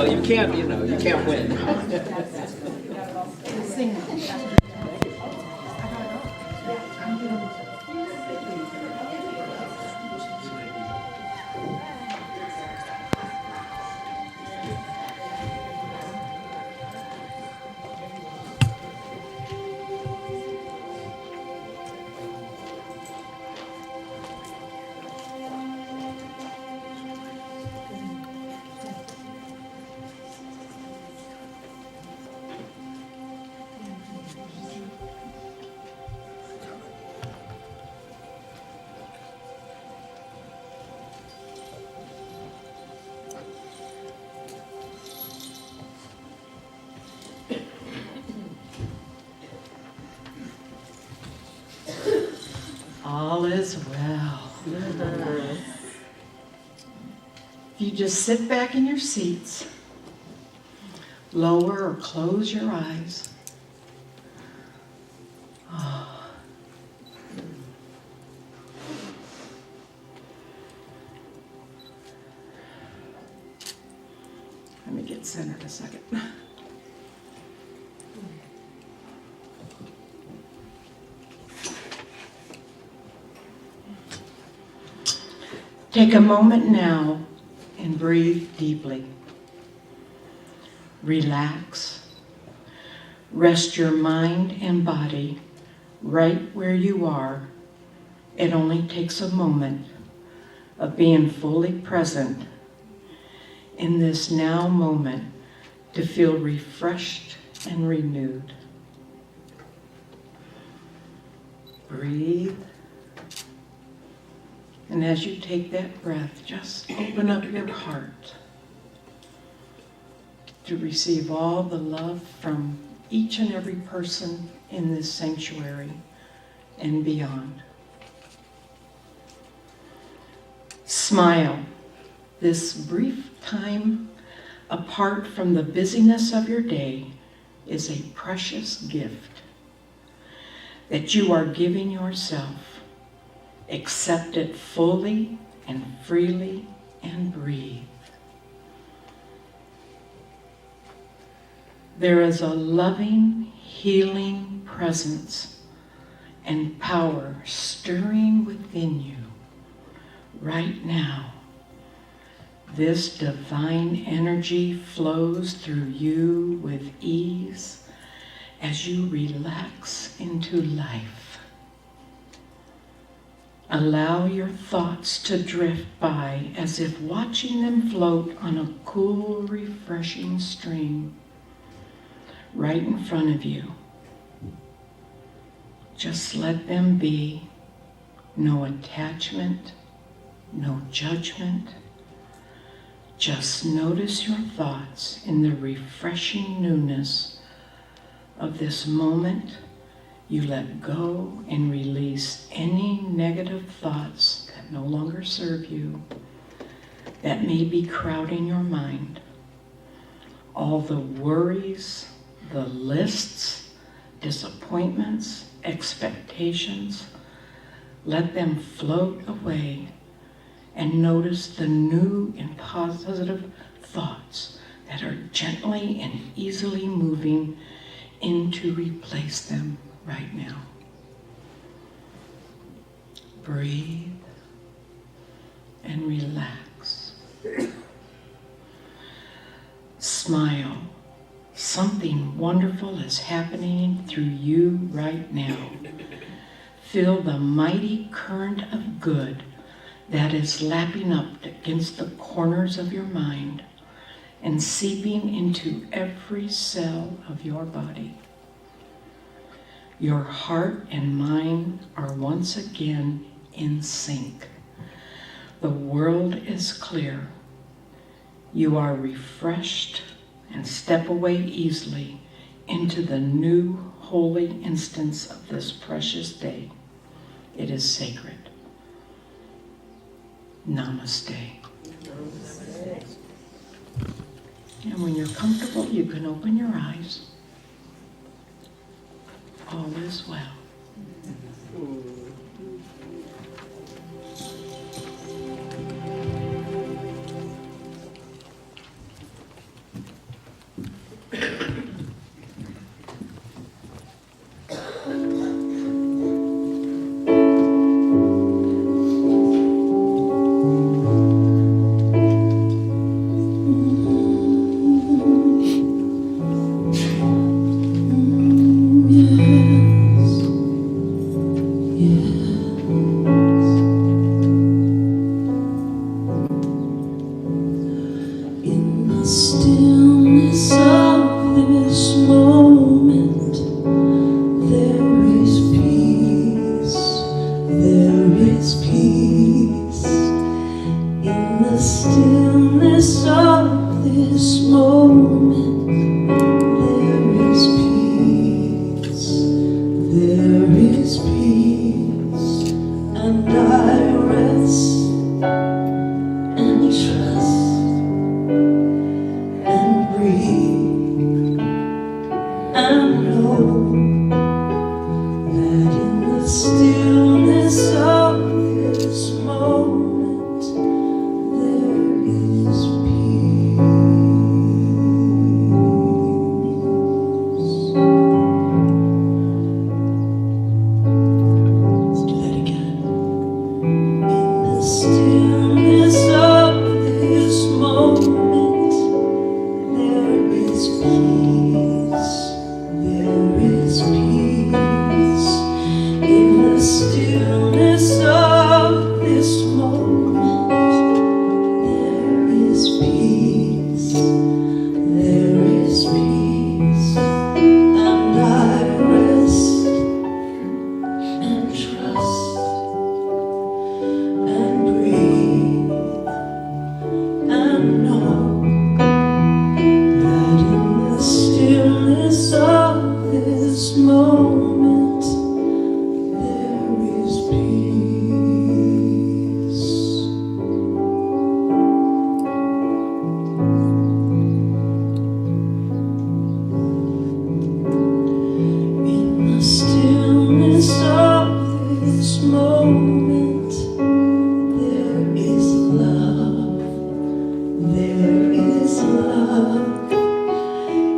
you can't win. All is well. If you just sit back in your seats, lower or close your eyes. Oh. Let me get centered a second. Take a moment now and breathe deeply. Relax. Rest your mind and body right where you are. It only takes a moment of being fully present in this now moment to feel refreshed and renewed. Breathe. And as you take that breath, just open up your heart to receive all the love from each and every person in this sanctuary and beyond. Smile. This brief time apart from the busyness of your day is a precious gift that you are giving yourself. Accept it fully and freely and breathe. There is a loving, healing presence and power stirring within you right now. This divine energy flows through you with ease as you relax into life. Allow your thoughts to drift by as if watching them float on a cool, refreshing stream right in front of you. Just let them be. No attachment, no judgment. Just notice your thoughts in the refreshing newness of this moment. You let go and release any negative thoughts that no longer serve you, that may be crowding your mind. All the worries, the lists, disappointments, expectations, let them float away and notice the new and positive thoughts that are gently and easily moving in to replace them right now. Breathe and relax. Smile. Something wonderful is happening through you right now. Feel the mighty current of good that is lapping up against the corners of your mind and seeping into every cell of your body. Your heart and mind are once again in sync. The world is clear. You are refreshed and step away easily into the new holy instance of this precious day. It is sacred. Namaste. Namaste. And when you're comfortable, you can open your eyes. All is well. stillness of this moment, there is peace, there is peace. In the stillness of this moment, there is peace, there is peace, and I rest and trust and breathe and know that in the stillness of this moment there is peace. Let's do that again. In the stillness of this moment, there is peace, there is peace. In the stillness of this moment, there is peace, there is peace. And I rest and trust and breathe and know that in the stillness of this moment there is peace. In the stillness of this moment there is love, there is love.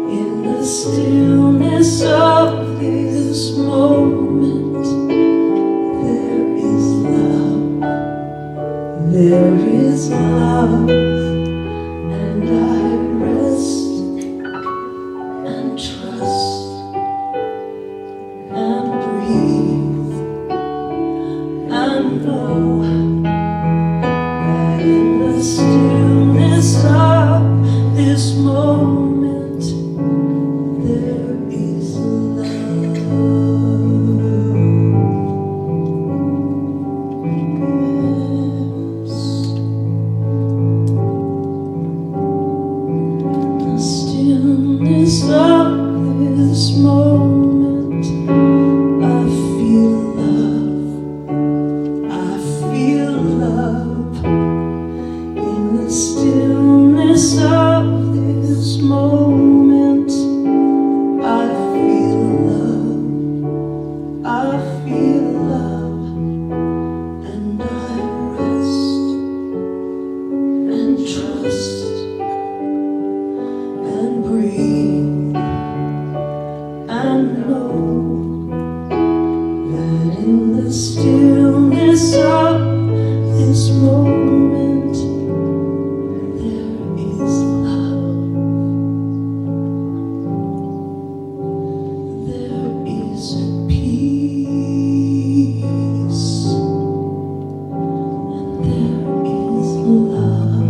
In the stillness of this moment there is love, there is love. And I rest and trust and breathe and know that in the stillness of this moment there is love. Yes. In the stillness of this moment I feel love, I feel love. In the stillness of this moment I feel love, I feel love. And I rest and trust and breathe and know that in the stillness of this moment there is love, there is peace, and there is love.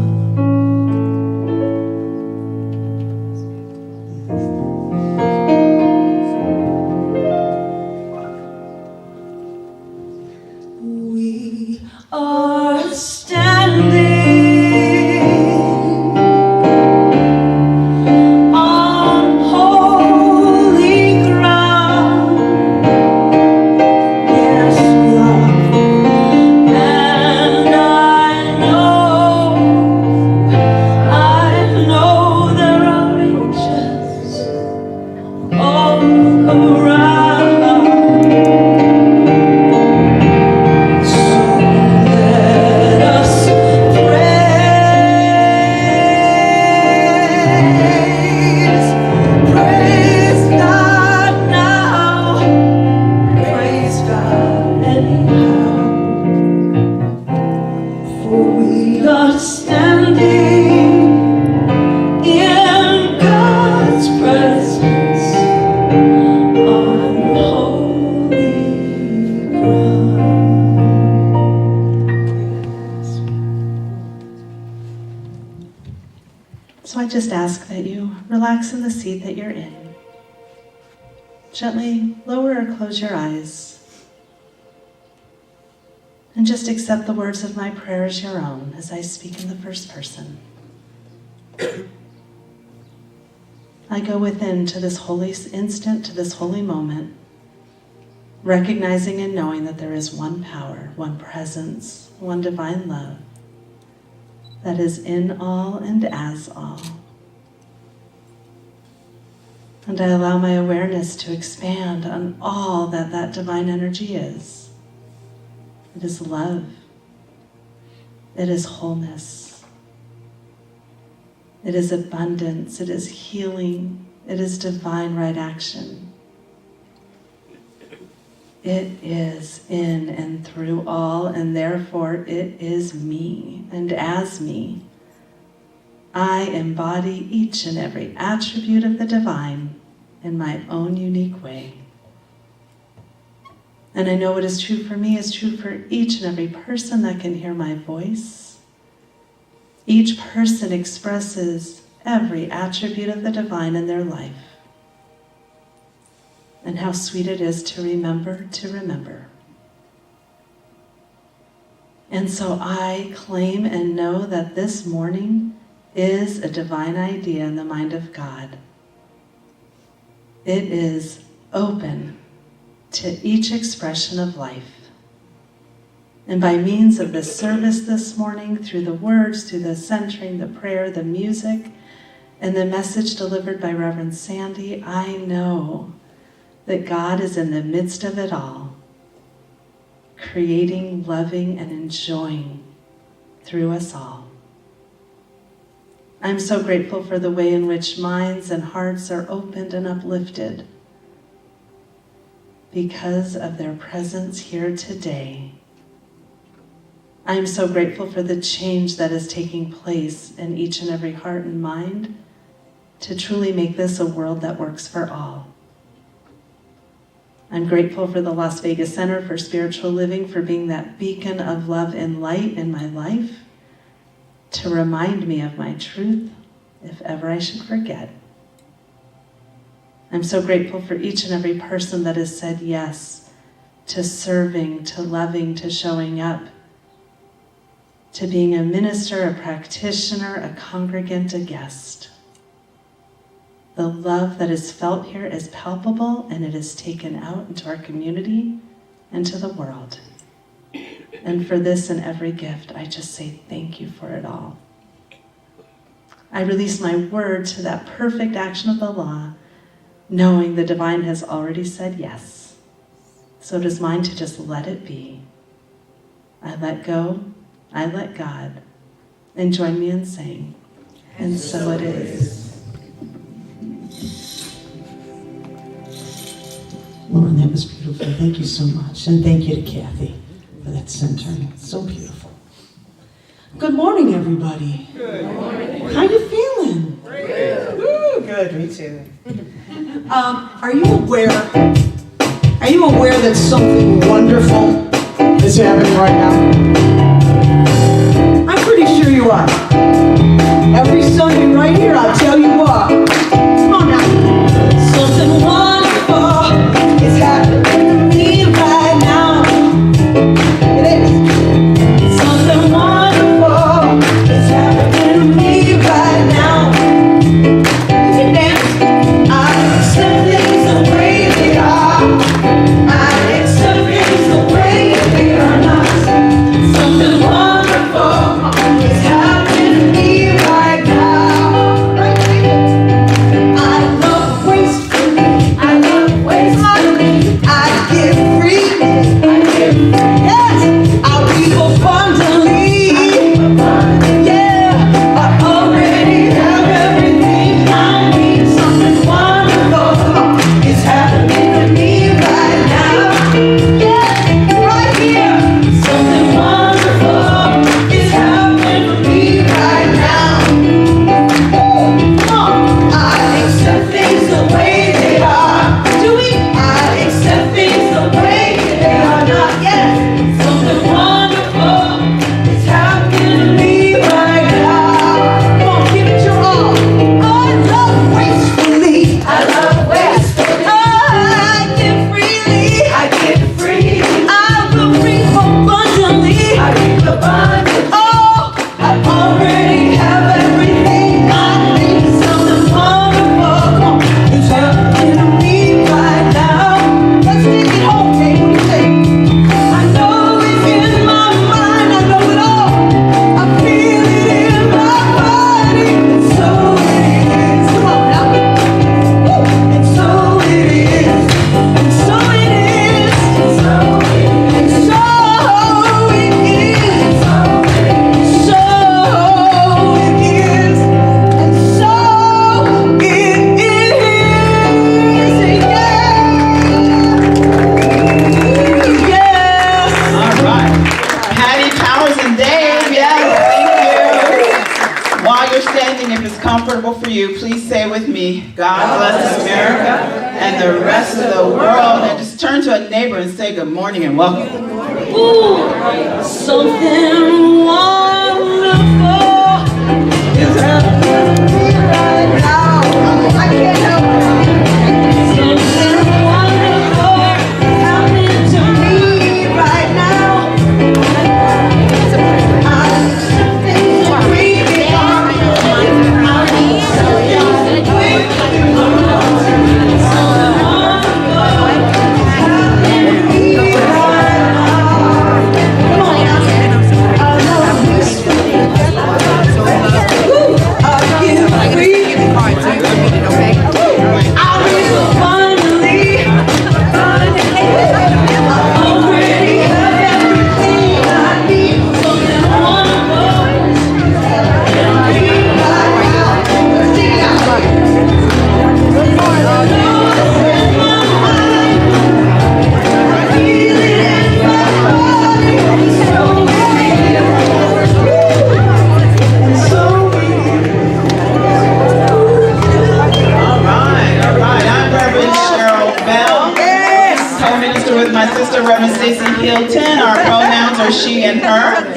So I just ask that you relax in the seat that you're in. Gently lower or close your eyes. And just accept the words of my prayer as your own as I speak in the first person. I go within to this holy instant, to this holy moment, recognizing and knowing that there is one power, one presence, one divine love that is in all and as all. And I allow my awareness to expand on all that that divine energy is. It is love. It is wholeness. It is abundance. It is healing. It is divine right action. It is in and through all, and therefore it is me. And as me, I embody each and every attribute of the divine in my own unique way. And I know what is true for me is true for each and every person that can hear my voice. Each person expresses every attribute of the divine in their life. And how sweet it is to remember to remember. And so I claim and know that this morning is a divine idea in the mind of God. It is open to each expression of life. And by means of the service this morning, through the words, through the centering, the prayer, the music, and the message delivered by Reverend Sandy, I know that God is in the midst of it all, creating, loving, and enjoying through us all. I'm so grateful for the way in which minds and hearts are opened and uplifted because of their presence here today. I'm so grateful for the change that is taking place in each and every heart and mind to truly make this a world that works for all. I'm grateful for the Las Vegas Center for Spiritual Living for being that beacon of love and light in my life to remind me of my truth if ever I should forget. I'm so grateful for each and every person that has said yes to serving, to loving, to showing up, to being a minister, a practitioner, a congregant, a guest. The love that is felt here is palpable, and it is taken out into our community and to the world. And for this and every gift, I just say thank you for it all. I release my word to that perfect action of the law, knowing the divine has already said yes. So it is mine to just let it be. I let go, I let God, and join me in saying, and so it is. Lauren, that was beautiful. Thank you so much. And thank you to Kathy for that centering. So beautiful. Good morning, everybody. Good morning. How you feeling? Great. Woo, good, me too. Are you aware that something wonderful is happening right now? I'm pretty sure you are. Every Sunday right here, I'll tell you what. Come on now. Something wonderful is happening to me right now. It is. Something wonderful is happening to me right now. You can dance. I accept things the way they are. I accept things the way they are not. Something wonderful is happening to me right now. comfortable for you, please say with me, God bless America and the rest of the world. And just turn to a neighbor and say good morning and welcome. Ooh, something wonderful is happening to me right now. I can't help it. Something wonderful happening to me right now. I'm sitting breathing on she and her.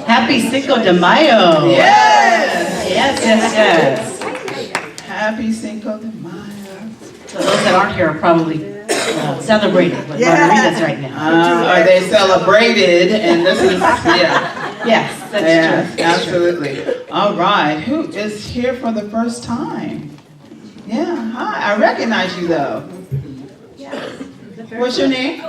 Happy Cinco de Mayo. Yes. Yes. Happy Cinco de Mayo. So those that aren't here are probably celebrating with margaritas right now. Are they celebrated? And this is, yeah. Yes, that's true. Absolutely. All right. Who is here for the first time? Yeah. Hi. I recognize you though. What's your name?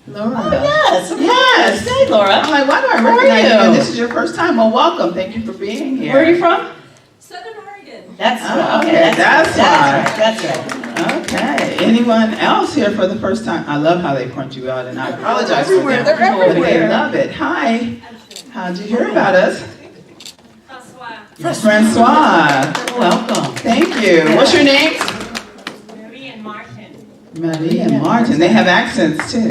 Laura. Oh, yes. Yes. Hey, Laura. I'm like, why do I recognize you? And this is your first time. Well, welcome. Thank you for being here. Where are you from? Southern Oregon. That's okay. That's why. That's right. Okay. Anyone else here for the first time? I love how they point you out, and I apologize for them. They're everywhere. They love it. Hi. How'd you hear about us? Francois. Francois. Welcome. Thank you. What's your name? Marie and Martin. Marie and Martin. They have accents too.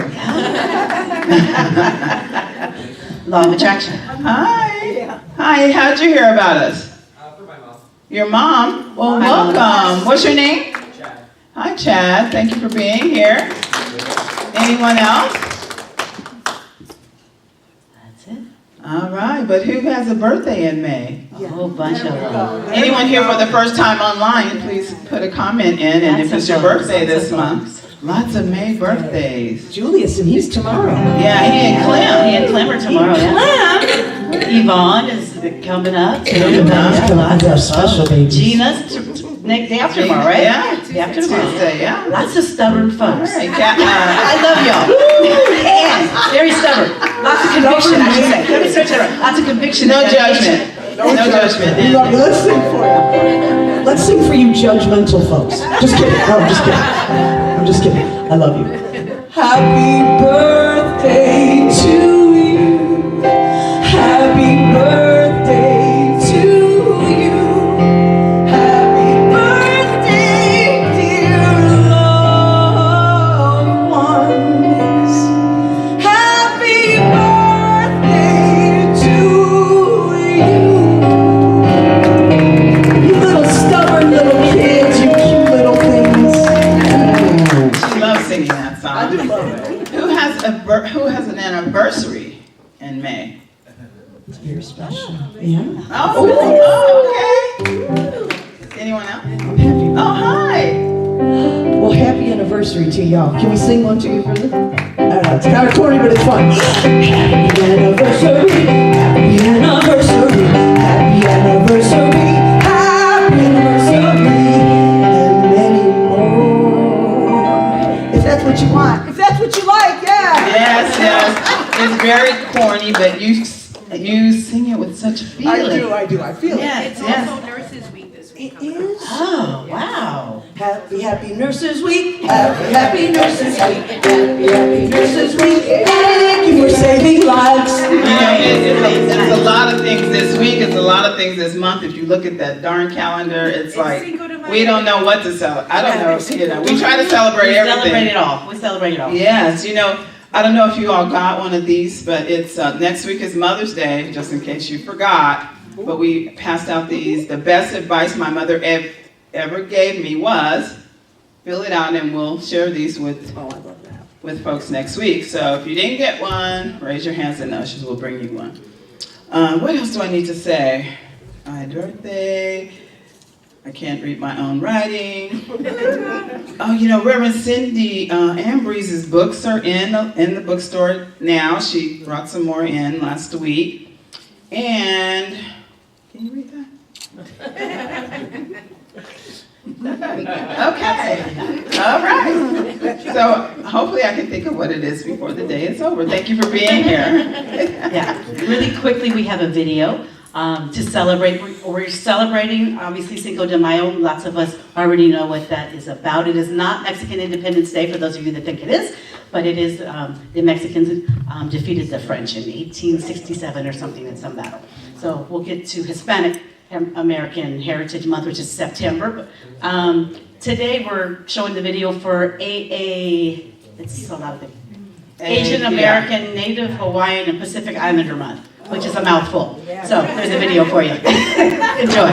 Law of attraction. Hi. Hi. How'd you hear about us? Through my mom. Your mom? Well, Hi, Mom. welcome. What's your name? Chad. Hi, Chad. Thank you for being here. Anyone else? That's it. All right. But who has a birthday in May? A whole bunch of them. Anyone here for the first time online, please put a comment in. And if it's your birthday this month, lots of May birthdays. Julius, and he's tomorrow. Yeah, he and Clem. Me and Clem are tomorrow. Yeah. Yvonne is coming up. That's our special baby. Gina's next day after tomorrow, right? Yeah. Day after tomorrow. Tuesday, yeah. Lots of stubborn folks. All right, I love y'all. And very stubborn. Lots of conviction, I should say. Let me switch it around. Lots of conviction. no and dedication. judgment. No judgment. Let's sing for you. Let's sing for you judgmental folks. Just kidding. No, I'm just kidding. I'm just kidding. I love you. Happy birthday to you. Happy birthday to you. Happy birthday, dear loved ones. Happy birthday to you. You little stubborn little kids, you cute little things. She loves singing that song. I do love it. Who has an anniversary in May? It's very special. Yeah. Oh, okay. Anyone else? I'm happy. Oh, hi. Well, happy anniversary to y'all. Can we sing one to you for this? I don't know, it's kind of corny, but it's fun. Happy anniversary. Happy anniversary. Happy anniversary. Happy anniversary. And many more. If that's what you want. If that's what you like, yeah. Yes. It's very corny, but you sing it with such feeling. I do. I feel Yes, It's yes. also Nurses Week this it. week. It is. Oh, wow. Happy Nurses Week. Happy Nurses Week. Happy Nurses Week. Thank you for saving lives. You know, it's a lot of things this week. It's a lot of things this month. If you look at that darn calendar, it's like we don't know what to celebrate. I don't know. You know, we try to celebrate We everything. celebrate it all. We celebrate it all. Yes, you know, I don't know if you all got one of these, but it's next week is Mother's Day, just in case you forgot. but we passed out these. The best advice my mother ever gave me was, fill it out and we'll share these with folks next week. So if you didn't get one, raise your hands and the ushers will bring you one. What else do I need to say? My birthday. I can't read my own writing. Oh, Reverend Cindy Ambreese's books are in the bookstore now. She brought some more in last week. And, can you read that? Okay. All right. So hopefully I can think of what it is before the day is over. Thank you for being here. Yeah. Really quickly, we have a video to celebrate. We're celebrating, obviously, Cinco de Mayo. Lots of us already know what that is about. It is not Mexican Independence Day, for those of you that think it is, but it is the Mexicans defeated the French in 1867 or something in some battle. So we'll get to Hispanic American Heritage Month, which is September. Today we're showing the video for it's a lot of things. Asian American, Native Hawaiian, and Pacific Islander Month, which is a mouthful. So there's a video for you. Enjoy.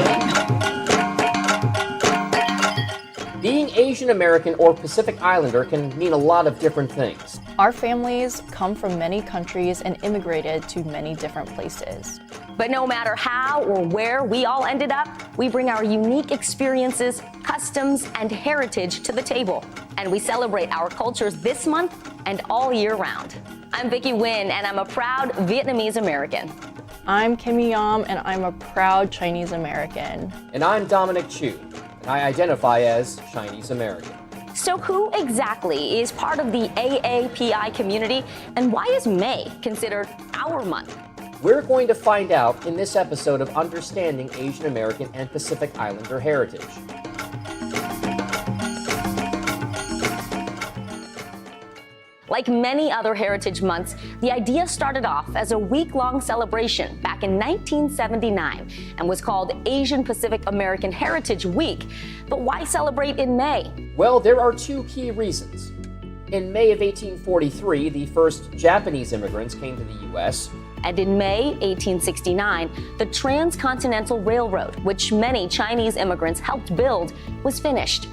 Being Asian American or Pacific Islander can mean a lot of different things. Our families come from many countries and immigrated to many different places. But no matter how or where we all ended up, we bring our unique experiences, customs, and heritage to the table. And we celebrate our cultures this month and all year round. I'm Vicky Nguyen, and I'm a proud Vietnamese American. I'm Kimmy Yam, and I'm a proud Chinese American. And I'm Dominic Chu, and I identify as Chinese American. So who exactly is part of the AAPI community, and why is May considered our month? We're going to find out in this episode of Understanding Asian American and Pacific Islander Heritage. Like many other heritage months, the idea started off as a week-long celebration back in 1979 and was called Asian Pacific American Heritage Week. But why celebrate in May? Well, there are two key reasons. In May of 1843, the first Japanese immigrants came to the U.S. And in May 1869, the Transcontinental Railroad, which many Chinese immigrants helped build, was finished.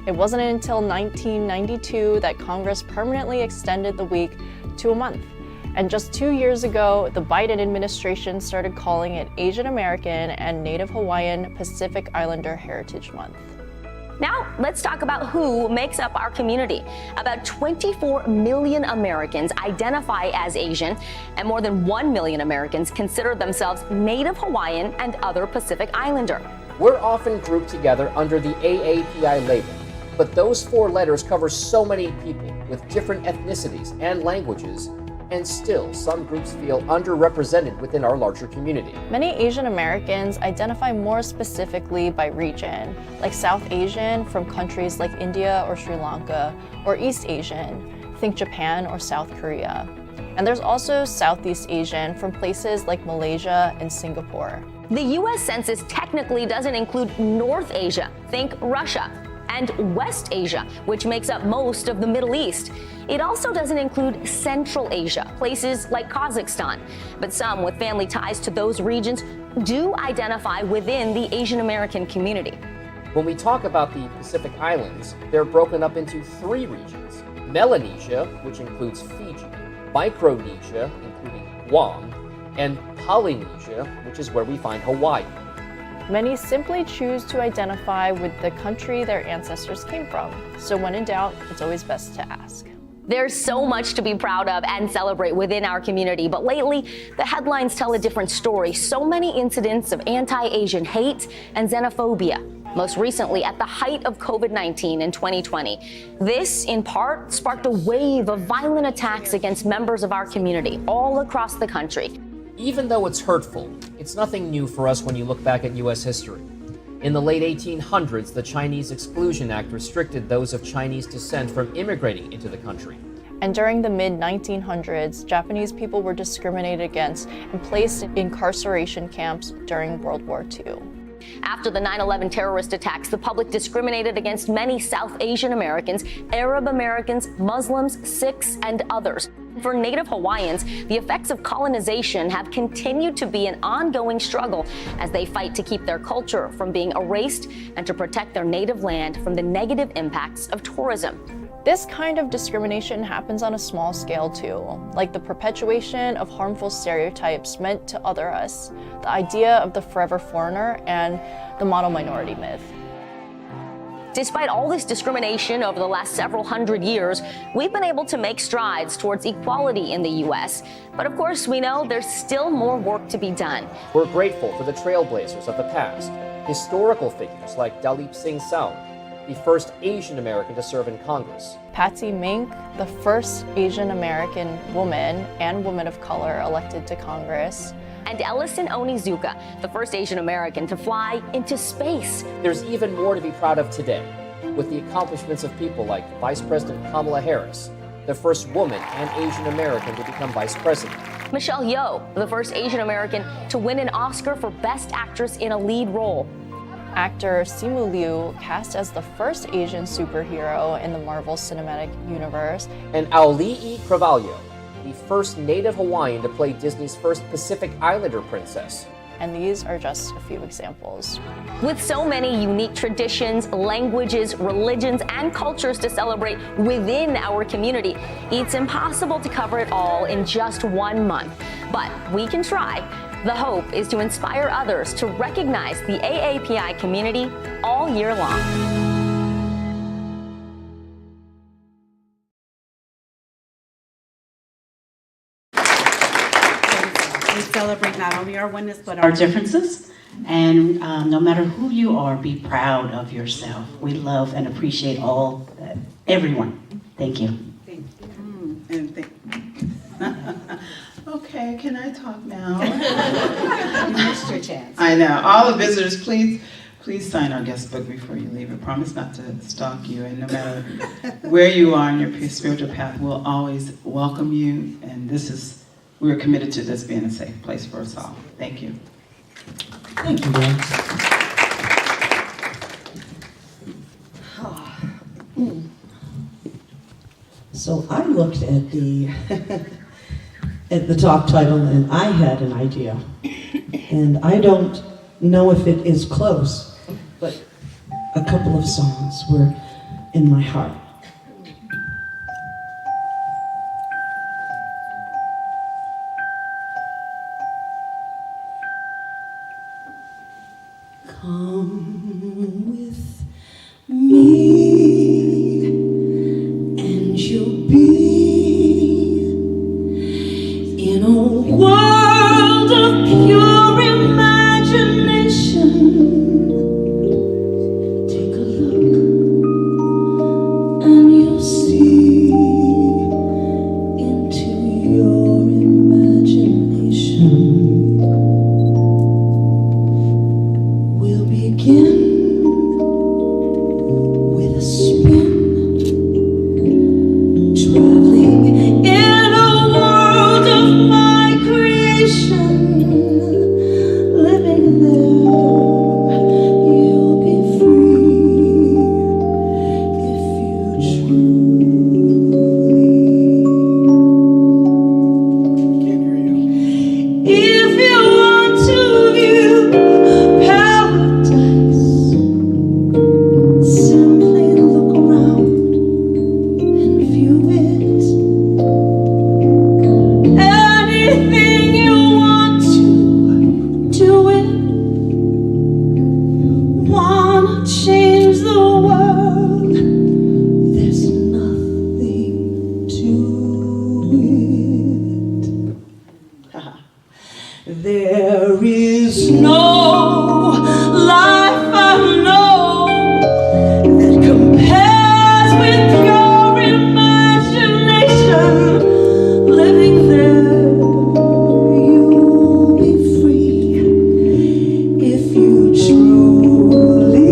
It wasn't until 1992 that Congress permanently extended the week to a month. And just 2 years ago, the Biden administration started calling it Asian American and Native Hawaiian Pacific Islander Heritage Month. Now, let's talk about who makes up our community. About 24 million Americans identify as Asian, and more than 1 million Americans consider themselves Native Hawaiian and other Pacific Islander. We're often grouped together under the AAPI label, but those 4 letters cover so many people with different ethnicities and languages, and still some groups feel underrepresented within our larger community. Many Asian Americans identify more specifically by region, like South Asian from countries like India or Sri Lanka, or East Asian, think Japan or South Korea. And there's also Southeast Asian from places like Malaysia and Singapore. The US Census technically doesn't include North Asia, think Russia, and West Asia, which makes up most of the Middle East. It also doesn't include Central Asia, places like Kazakhstan. But some with family ties to those regions do identify within the Asian American community. When we talk about the Pacific Islands, they're broken up into 3 regions. Melanesia, which includes Fiji, Micronesia, including Guam, and Polynesia, which is where we find Hawaii. Many simply choose to identify with the country their ancestors came from. So when in doubt, it's always best to ask. There's so much to be proud of and celebrate within our community, but lately, the headlines tell a different story. So many incidents of anti-Asian hate and xenophobia. Most recently, at the height of COVID-19 in 2020. This, in part, sparked a wave of violent attacks against members of our community all across the country. Even though it's hurtful, it's nothing new for us when you look back at U.S. history. In the late 1800s, the Chinese Exclusion Act restricted those of Chinese descent from immigrating into the country. And during the mid-1900s, Japanese people were discriminated against and placed in incarceration camps during World War II. After the 9/11 terrorist attacks, the public discriminated against many South Asian Americans, Arab Americans, Muslims, Sikhs, and others. For Native Hawaiians, the effects of colonization have continued to be an ongoing struggle as they fight to keep their culture from being erased and to protect their native land from the negative impacts of tourism. This kind of discrimination happens on a small scale too, like the perpetuation of harmful stereotypes meant to other us, the idea of the forever foreigner, and the model minority myth. Despite all this discrimination over the last several hundred years, we've been able to make strides towards equality in the U.S. But of course, we know there's still more work to be done. We're grateful for the trailblazers of the past, historical figures like Dalip Singh Saud, the first Asian American to serve in Congress. Patsy Mink, the first Asian American woman and woman of color elected to Congress. And Ellison Onizuka, the first Asian American to fly into space. There's even more to be proud of today, with the accomplishments of people like Vice President Kamala Harris, the first woman and Asian American to become vice president. Michelle Yeoh, the first Asian American to win an Oscar for Best Actress in a Lead Role. Actor Simu Liu, cast as the first Asian superhero in the Marvel Cinematic Universe. And Auli'i Cravalho, the first Native Hawaiian to play Disney's first Pacific Islander princess. And these are just a few examples. With so many unique traditions, languages, religions, and cultures to celebrate within our community, it's impossible to cover it all in just 1 month. But we can try. The hope is to inspire others to recognize the AAPI community all year long. We celebrate not only our oneness, but our differences. And no matter who you are, be proud of yourself. We love and appreciate everyone. Thank you. Thank you. Okay, can I talk now? You missed your chance. I know. All the visitors, please sign our guest book before you leave. I promise not to stalk you. And no matter where you are in your spiritual path, we'll always welcome you. And we're committed to this being a safe place for us all. Thank you. Thank you, Dan. So I looked at the at the talk title and I had an idea. And I don't know if it is close, but a couple of songs were in my heart. Come with me, and you'll be in a world of pure imagination. Take a look, and you'll see into your imagination. We'll begin with a spin, traveling in a world of my creation. Living there, you'll be free if you truly. If you want to view paradise, simply look around and view it. Anything you want to do it. Wanna change the world? There's nothing to it. There is no life I know that compares with your imagination. Living there, you'll be free if you truly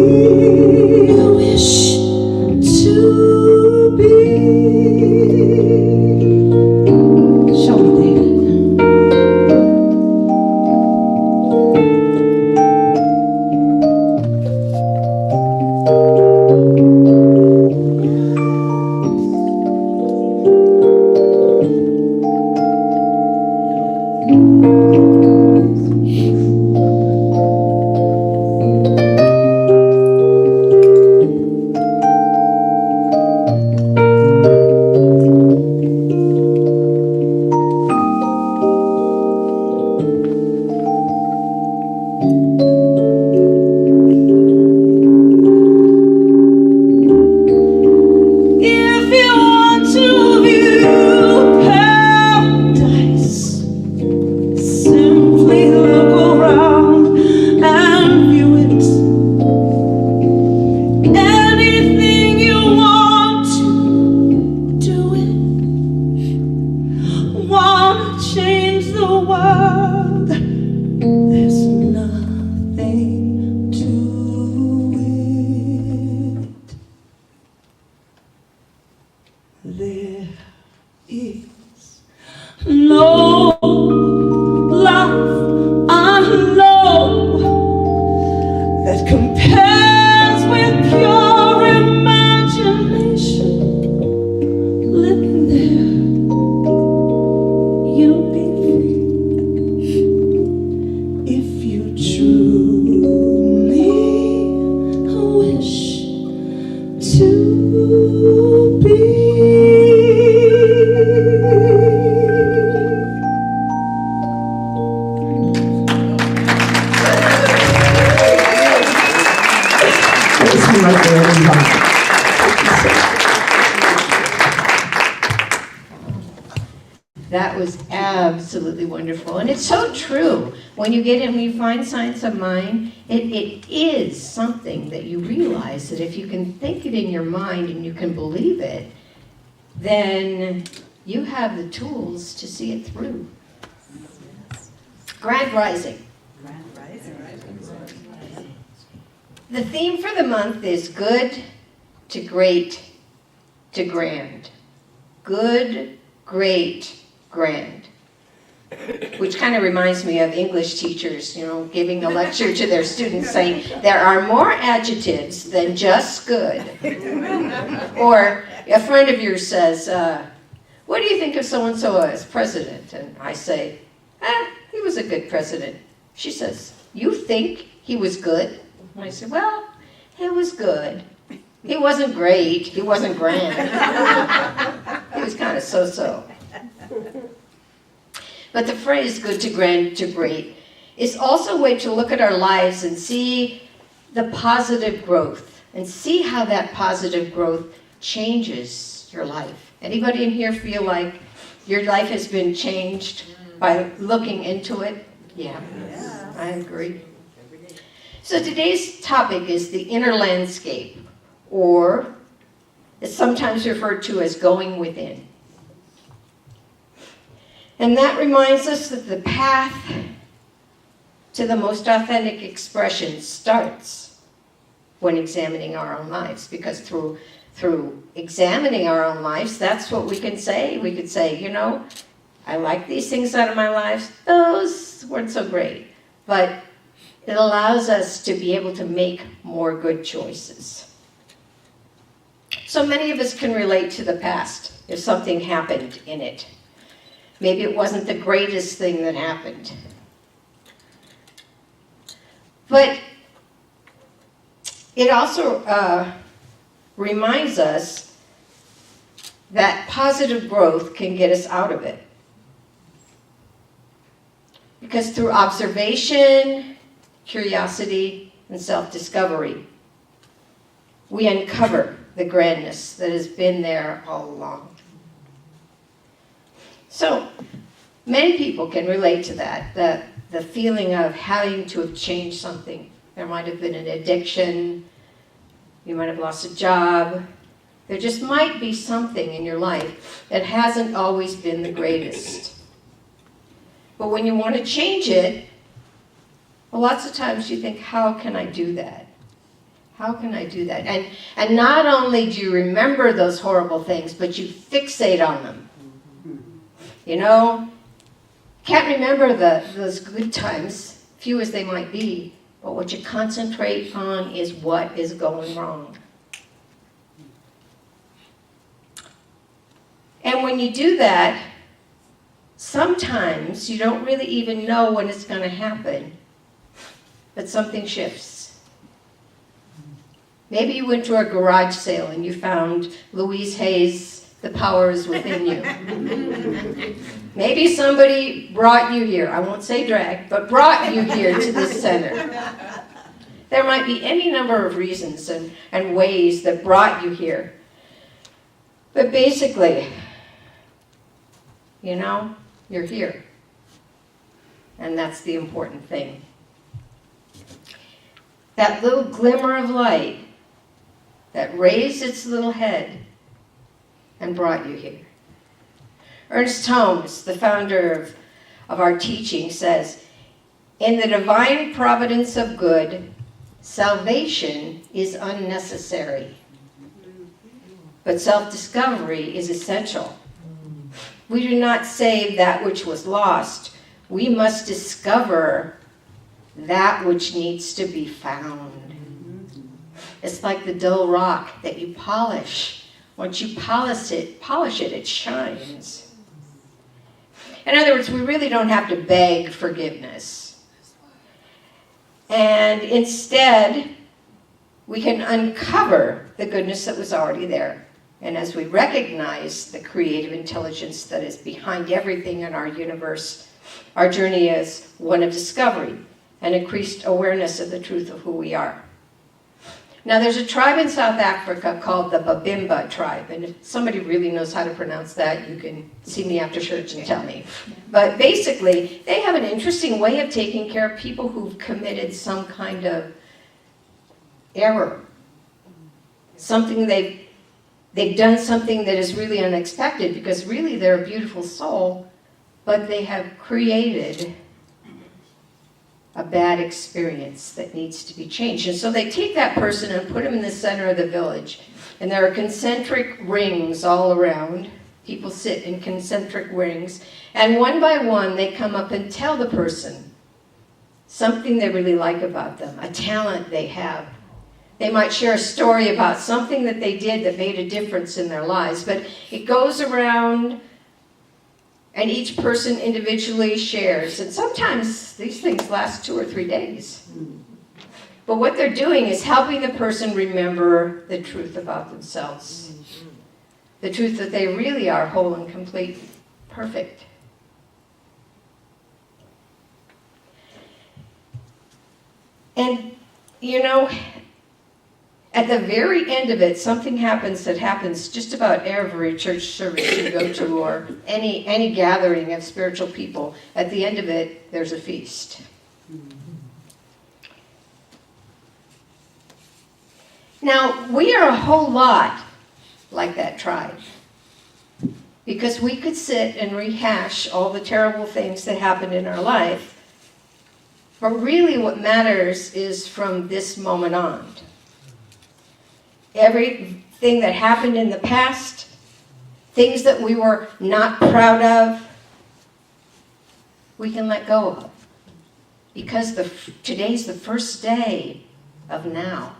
right there, everybody. That was absolutely wonderful. And it's so true. When you get in, when you find Science of Mind, it is something that you realize that if you can think it in your mind and you can believe it, then you have the tools to see it through. Grand Rising. The theme for the month is good to great to grand. Good, great, grand. Which kind of reminds me of English teachers, giving a lecture to their students saying, there are more adjectives than just good. Or a friend of yours says, what do you think of so-and-so as president? And I say, he was a good president. She says, you think he was good? And I said, well, he was good. He wasn't great. He wasn't grand. He was kind of so-so. But the phrase good to grand to great is also a way to look at our lives and see the positive growth and see how that positive growth changes your life. Anybody in here feel like your life has been changed by looking into it? Yeah, I agree. So today's topic is the inner landscape, or it's sometimes referred to as going within. And that reminds us that the path to the most authentic expression starts when examining our own lives, because through examining our own lives, that's what we can say. We could say, I like these things out of my life. Those weren't so great. But it allows us to be able to make more good choices. So many of us can relate to the past if something happened in it. Maybe it wasn't the greatest thing that happened. But it also reminds us that positive growth can get us out of it. Because through observation, curiosity, and self-discovery, we uncover the grandness that has been there all along. So, many people can relate to that, the feeling of having to have changed something. There might have been an addiction, you might have lost a job. There just might be something in your life that hasn't always been the greatest. But when you want to change it, well, lots of times you think, how can I do that? How can I do that? And not only do you remember those horrible things, but you fixate on them. Can't remember those good times, few as they might be, but what you concentrate on is what is going wrong. And when you do that, sometimes you don't really even know when it's going to happen, but something shifts. Maybe you went to a garage sale and you found Louise Hay's The Power is Within You. Maybe somebody brought you here, I won't say drag, but brought you here to this center. There might be any number of reasons and ways that brought you here. But basically, you're here. And that's the important thing. That little glimmer of light that raised its little head and brought you here. Ernest Holmes, the founder of our teaching, says, in the divine providence of good, salvation is unnecessary, but self-discovery is essential. We do not save that which was lost. We must discover that which needs to be found. It's like the dull rock that you polish. Once you polish it, it shines. In other words, we really don't have to beg forgiveness. And instead, we can uncover the goodness that was already there. And as we recognize the creative intelligence that is behind everything in our universe, our journey is one of discovery and increased awareness of the truth of who we are. Now there's a tribe in South Africa called the Babimba tribe, and if somebody really knows how to pronounce that, you can see me after church and tell me. But basically, they have an interesting way of taking care of people who've committed some kind of error. Something they've done something that is really unexpected, because really they're a beautiful soul, but they have created a bad experience that needs to be changed. And so they take that person and put him in the center of the village. And there are concentric rings all around. People sit in concentric rings. And one by one, they come up and tell the person something they really like about them, a talent they have. They might share a story about something that they did that made a difference in their lives. But it goes around, and each person individually shares. And sometimes these things last 2 or 3 days. But what they're doing is helping the person remember the truth about themselves. The truth that they really are whole and complete, perfect. And, you know, at the very end of it, something happens that happens just about every church service you go to, or any gathering of spiritual people. At the end of it, there's a feast. Now, we are a whole lot like that tribe, because we could sit and rehash all the terrible things that happened in our life, but really what matters is from this moment on. Everything that happened in the past, things that we were not proud of, we can let go of. Because today's the first day of now.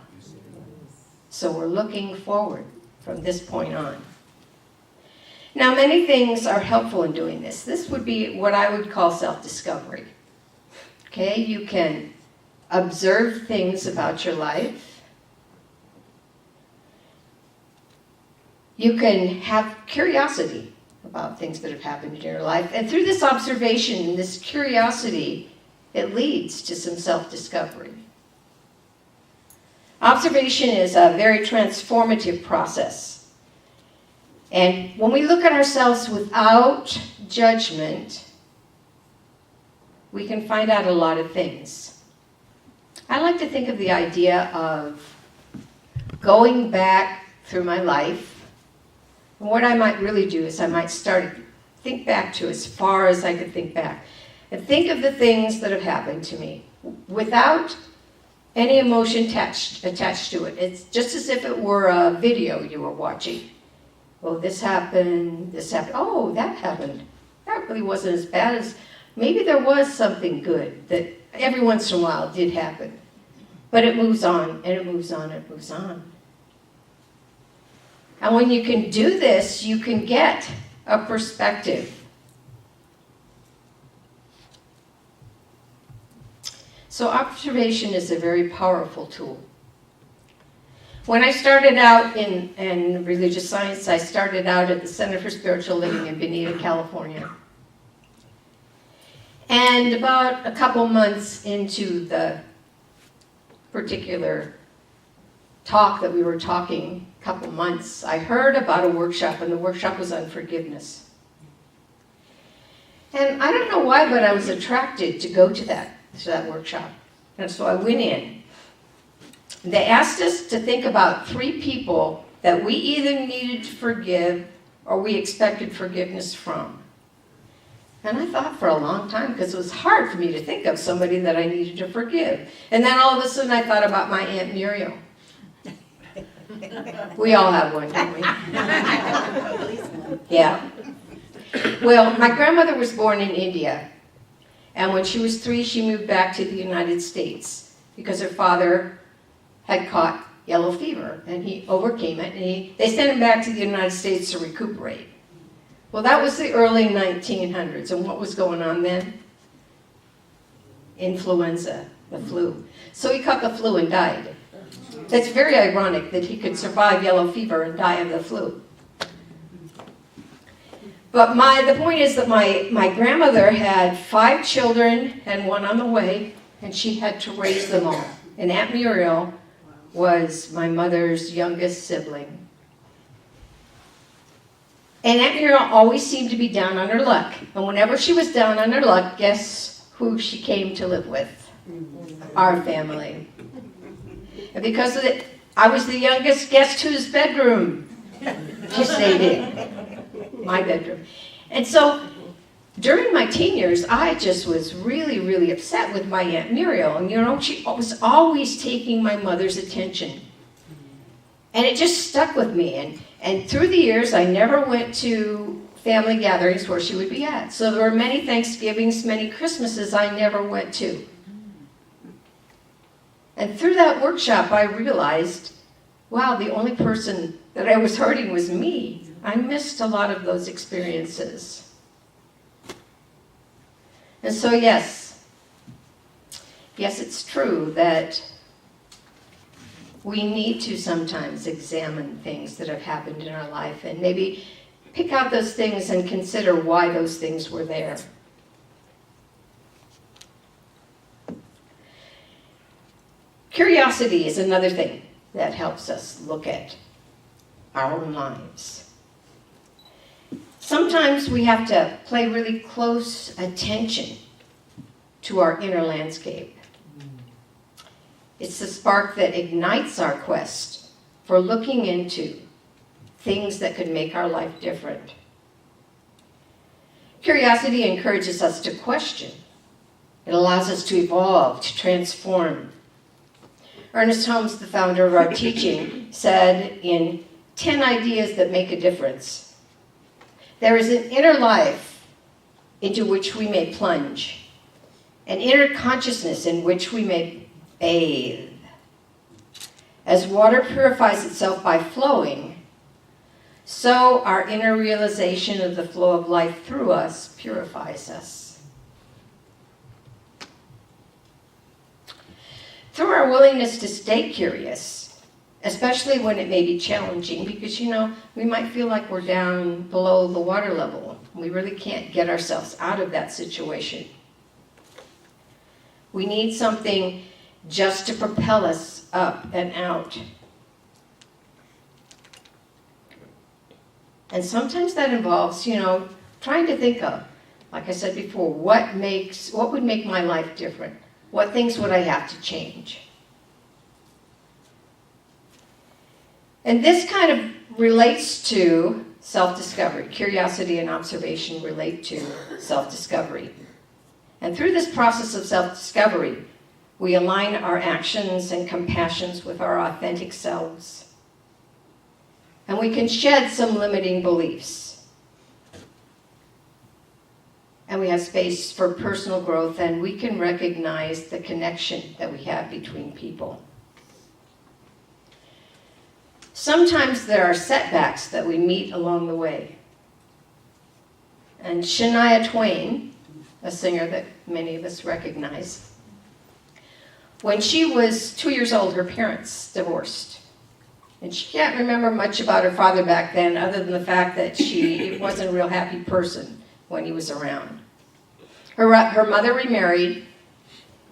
So we're looking forward from this point on. Now, many things are helpful in doing this. This would be what I would call self-discovery. Okay, you can observe things about your life. You can have curiosity about things that have happened in your life. And through this observation and this curiosity, it leads to some self-discovery. Observation is a very transformative process. And when we look at ourselves without judgment, we can find out a lot of things. I like to think of the idea of going back through my life. And what I might really do is I might think back to as far as I could think back. And think of the things that have happened to me without any emotion attached to it. It's just as if it were a video you were watching. Oh, this happened, oh, that happened. That really wasn't as bad as, maybe there was something good that every once in a while did happen. But it moves on, and it moves on, and it moves on. And when you can do this, you can get a perspective. So observation is a very powerful tool. When I started out in religious science, I started out at the Center for Spiritual Living in Bonita, California. And about a couple months into the particular talk that we were talking, a couple months, I heard about a workshop, and the workshop was on forgiveness. And I don't know why, but I was attracted to go to that workshop. And so I went in. They asked us to think about 3 people that we either needed to forgive or we expected forgiveness from. And I thought for a long time, because it was hard for me to think of somebody that I needed to forgive. And then all of a sudden I thought about my Aunt Muriel. We all have one, don't we? Yeah. Well, my grandmother was born in India. And when she was 3, she moved back to the United States because her father had caught yellow fever, and he overcame it, and they sent him back to the United States to recuperate. Well, that was the early 1900s, and what was going on then? Influenza, the flu. So he caught the flu and died. That's very ironic that he could survive yellow fever and die of the flu. But the point is that my grandmother had 5 children and 1 on the way, and she had to raise them all. And Aunt Muriel was my mother's youngest sibling. And Aunt Muriel always seemed to be down on her luck. And whenever she was down on her luck, guess who she came to live with? Our family. And because of it, I was the youngest, guess whose bedroom she stayed in? My bedroom. And so during my teen years, I just was really, really upset with my Aunt Muriel. And you know, she was always taking my mother's attention. And it just stuck with me. And through the years, I never went to family gatherings where she would be at. So there were many Thanksgivings, many Christmases I never went to. And through that workshop, I realized, wow, the only person that I was hurting was me. I missed a lot of those experiences. And so yes, it's true that we need to sometimes examine things that have happened in our life and maybe pick out those things and consider why those things were there. Curiosity is another thing that helps us look at our own lives. Sometimes we have to pay really close attention to our inner landscape. It's the spark that ignites our quest for looking into things that could make our life different. Curiosity encourages us to question. It allows us to evolve, to transform. Ernest Holmes, the founder of our teaching, said in 10 Ideas That Make a Difference, there is an inner life into which we may plunge, an inner consciousness in which we may bathe. As water purifies itself by flowing, so our inner realization of the flow of life through us purifies us. Through our willingness to stay curious, especially when it may be challenging, because we might feel like we're down below the water level. We really can't get ourselves out of that situation. We need something just to propel us up and out. And sometimes that involves, trying to think of, like I said before, what would make my life different? What things would I have to change? And this kind of relates to self-discovery. Curiosity and observation relate to self-discovery. And through this process of self-discovery, we align our actions and compassions with our authentic selves. And we can shed some limiting beliefs. And we have space for personal growth, and we can recognize the connection that we have between people. Sometimes there are setbacks that we meet along the way. And Shania Twain, a singer that many of us recognize, when she was 2 years old, her parents divorced. And she can't remember much about her father back then, other than the fact that she wasn't a real happy person when he was around. Her mother remarried,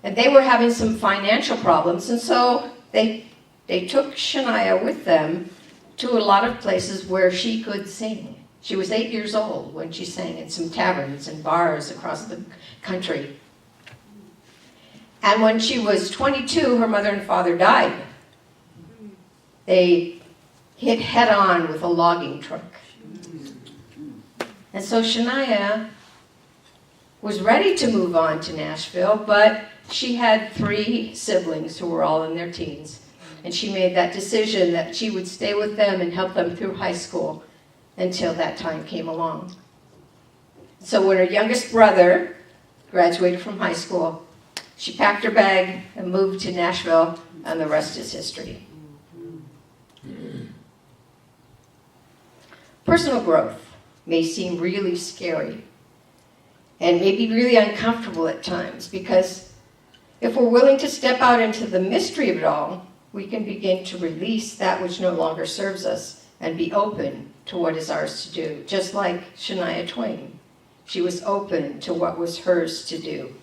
and they were having some financial problems, and so they took Shania with them to a lot of places where she could sing. She was 8 years old when she sang in some taverns and bars across the country. And when she was 22, her mother and father died. They hit head on with a logging truck. And so Shania was ready to move on to Nashville, but she had 3 siblings who were all in their teens. And she made that decision that she would stay with them and help them through high school until that time came along. So when her youngest brother graduated from high school, she packed her bag and moved to Nashville, and the rest is history. Personal growth may seem really scary and maybe really uncomfortable at times, because if we're willing to step out into the mystery of it all, we can begin to release that which no longer serves us and be open to what is ours to do. Just like Shania Twain, she was open to what was hers to do.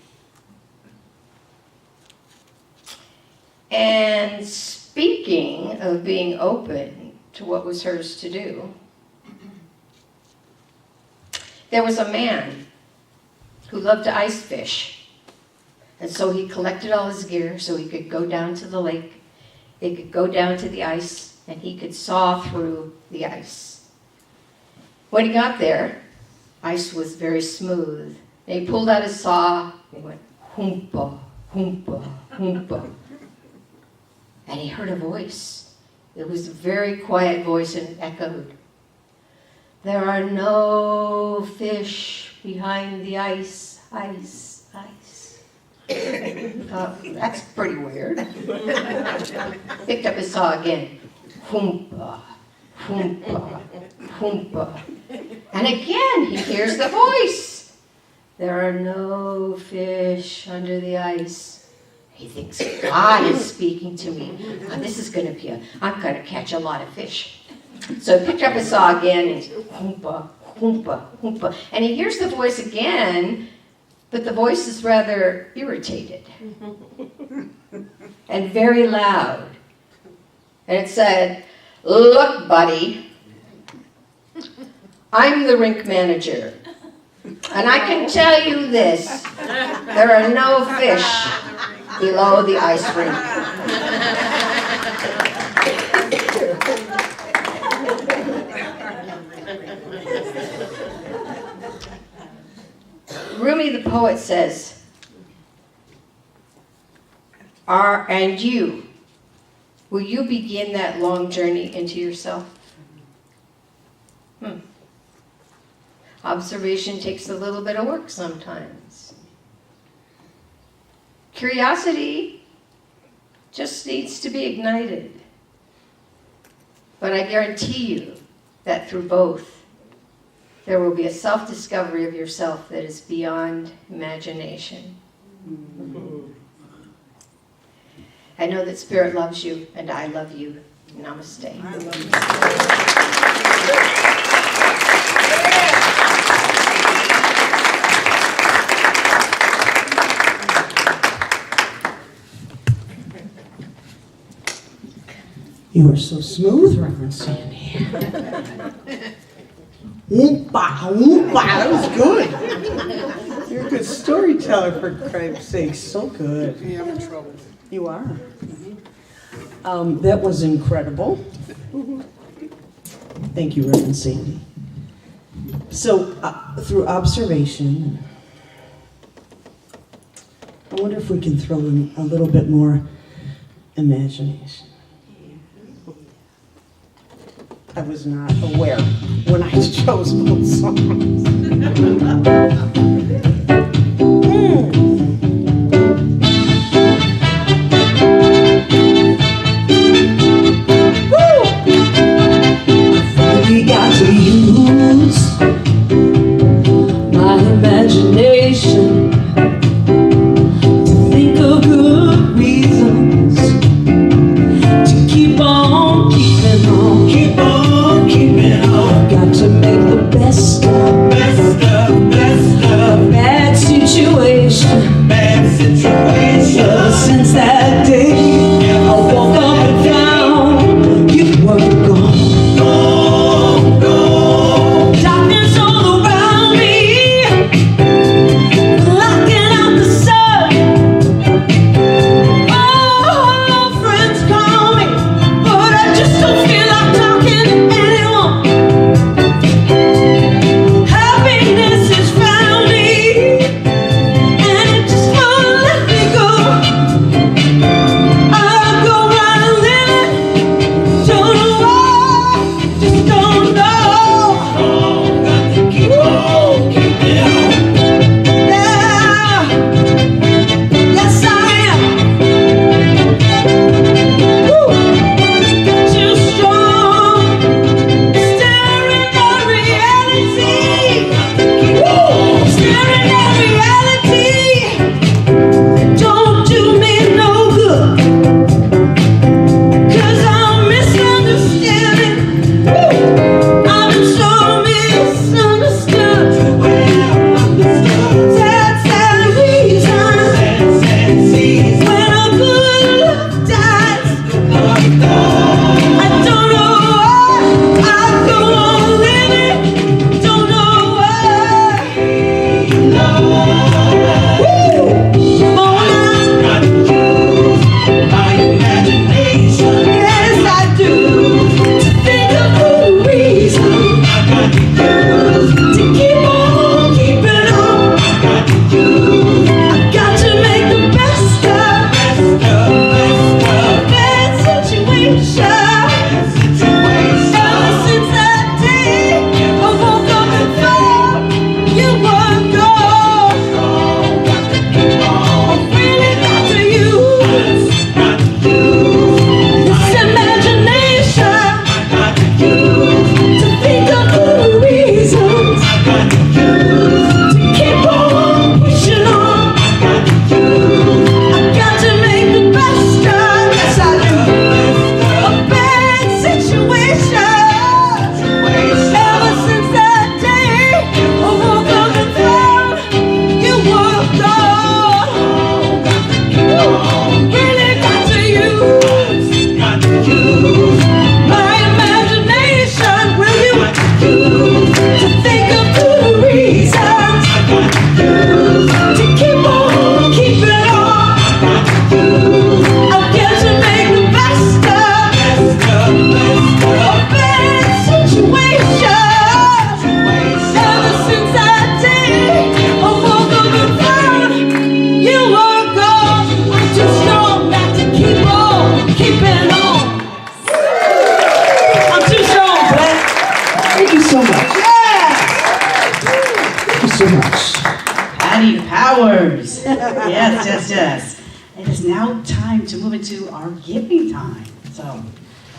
And speaking of being open to what was hers to do, there was a man who loved to ice fish. And so he collected all his gear so he could go down to the lake, he could go down to the ice, and he could saw through the ice. When he got there, ice was very smooth. And he pulled out his saw, and he went, hoompa, hoompa, hoompa. And he heard a voice. It was a very quiet voice and it echoed. There are no fish behind the ice, ice, ice. That's pretty weird. Picked up his saw again. Hoompa, hoompa, hoompa. And again he hears the voice. There are no fish under the ice. He thinks God is speaking to me. Oh, this is going to be I'm going to catch a lot of fish. So he picked up his saw again and he's hoompa, hoompa, hoompa. And he hears the voice again, but the voice is rather irritated and very loud. And it said, look, buddy, I'm the rink manager. And I can tell you this, there are no fish below the ice rink. Rumi the poet says, and you, will you begin that long journey into yourself? Observation takes a little bit of work sometimes. Curiosity just needs to be ignited. But I guarantee you that through both, there will be a self-discovery of yourself that is beyond imagination. I know that Spirit loves you, and I love you. Namaste. I love you. You are so smooth, Reverend Sandy. Oompa, oompa, that was good. You're a good storyteller, for Christ's sake. So good. Yeah, I'm in trouble. You are. That was incredible. Thank you, Reverend Sandy. So, through observation, I wonder if we can throw in a little bit more imagination. I was not aware when I chose both songs. We got to use my imagination to think of good reasons to keep on keeping on, keep on keeping on. Got to make the best of Yes, yes, yes. It is now time to move into our giving time. So,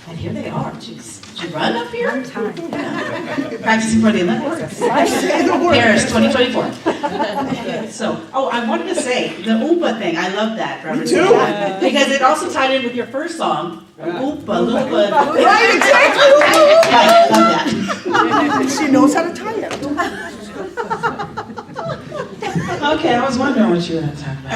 and here they are. Jeez. Did you run up here? Yeah. Practicing for the Olympics. Paris 2024. So, I wanted to say, the Oompa thing, I love that. Me too. Because it also tied in with your first song, Oompa Loompa. Right, exactly. I love that. She knows how to tie it. Okay, I was wondering what you were going to talk about.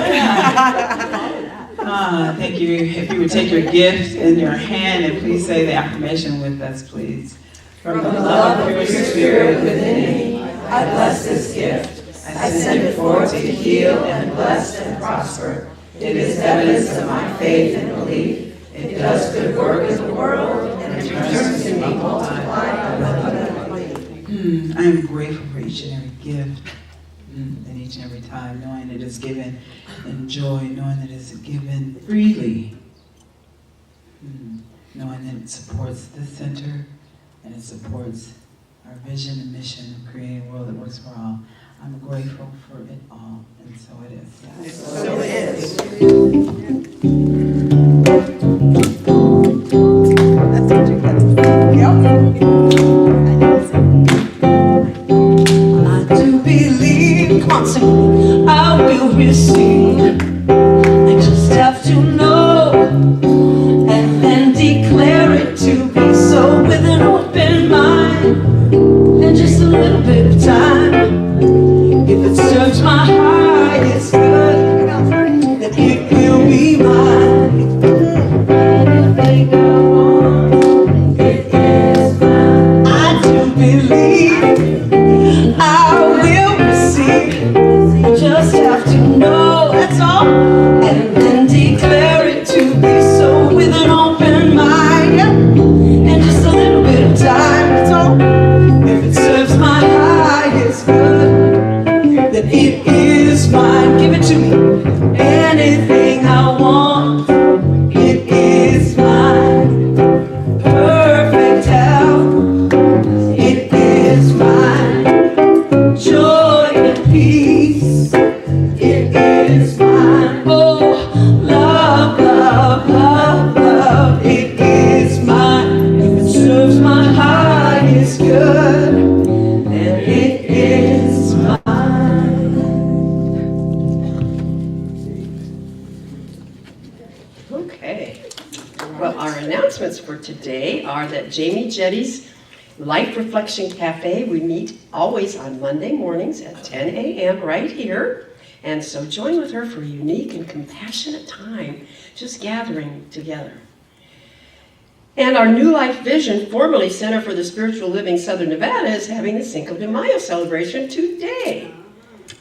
Thank you. If you would take your gift in your hand and please say the affirmation with us, please. From the love of your spirit within me, I bless this gift. I send it forth to heal and bless and prosper. It is evidence of my faith and belief. It does good work in the world and returns to me multiplied. I am grateful for each and every gift. And each and every time, knowing it is given in joy, knowing that it is given freely, knowing that it supports this center and it supports our vision and mission of creating a world that works for all. I'm grateful for it all, and so it is. So it is. I do believe constantly I will receive. I just have to know and then declare it to be so with an open mind and just a little bit of time. If it serves my highest good, then it will be mine. Anything I want, it is mine. I do believe I will receive. You just have to know, that's all. And then declare it to be so with an open mind. And just a little bit of time, that's all. If it serves my highest good, then it is mine. Give it to me. Anything I want, it is mine. Perfect health, it is mine. Joy and peace, it is mine. Oh, love, love, love, love, it is mine. If it serves my highest good, then it is mine. Okay. Well, our announcements for today are that Jamie Jetty's Life Reflection Cafe, we meet always on Monday mornings at 10 a.m. right here. And so join with her for a unique and compassionate time, just gathering together. And our New Life Vision, formerly Center for the Spiritual Living Southern Nevada, is having the Cinco de Mayo celebration today